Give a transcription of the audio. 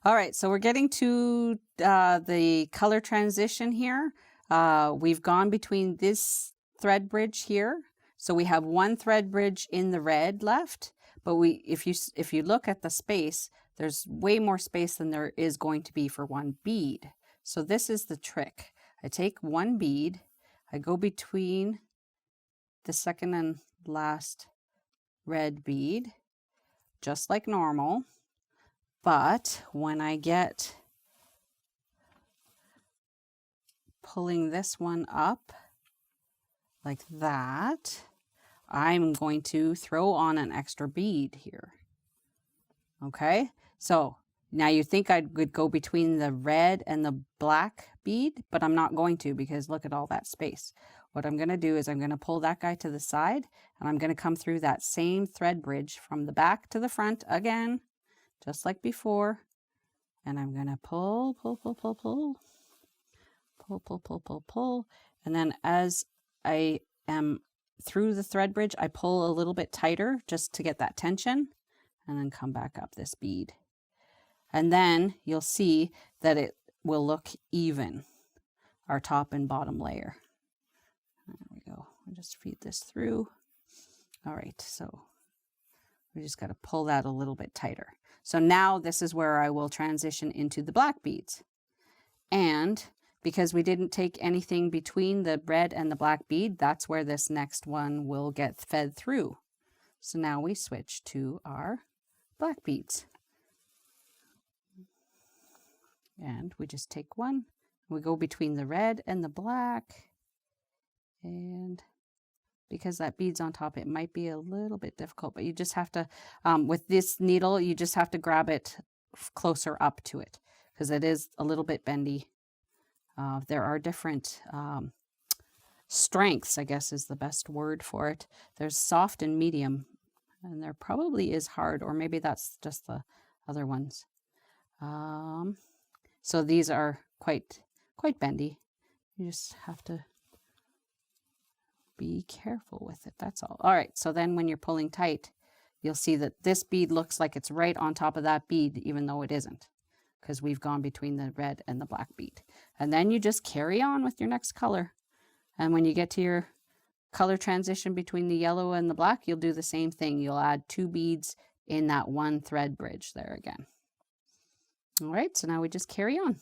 All right, so we're getting to the color transition here. We've gone between this thread bridge here. So we have one thread bridge in the red left, but if you look at the space, there's way more space than there is going to be for one bead. So this is the trick. I take one bead, I go between the second and last red bead, just like normal. But when I get pulling this one up like that, I'm going to throw on an extra bead here. Okay, so now you think I would go between the red and the black bead, but I'm not going to, because look at all that space. What I'm going to do is I'm going to pull that guy to the side, and I'm going to come through that same thread bridge from the back to the front again, just like before. And I'm going to pull, pull, pull, pull, pull, pull, pull, pull, pull, pull. And then as I am through the thread bridge, I pull a little bit tighter just to get that tension, and then come back up this bead. And then you'll see that it will look even, our top and bottom layer. There we go. I'll just feed this through. All right, so we just got to pull that a little bit tighter. So now this is where I will transition into the black beads. And because we didn't take anything between the red and the black bead, that's where this next one will get fed through. So now we switch to our black beads. And we just take one, we go between the red and the black, and because that bead's on top, it might be a little bit difficult, but you just have to, with this needle, you just have to grab it closer up to it, because it is a little bit bendy. There are different strengths, I guess is the best word for it. There's soft and medium, and there probably is hard, or maybe that's just the other ones. So these are quite bendy. You just have to be careful with it, that's all. All right, so then when you're pulling tight, you'll see that this bead looks like it's right on top of that bead, even though it isn't, because we've gone between the red and the black bead. And then you just carry on with your next color. And when you get to your color transition between the yellow and the black, you'll do the same thing. You'll add 2 beads in that one thread bridge there again. All right, so now we just carry on.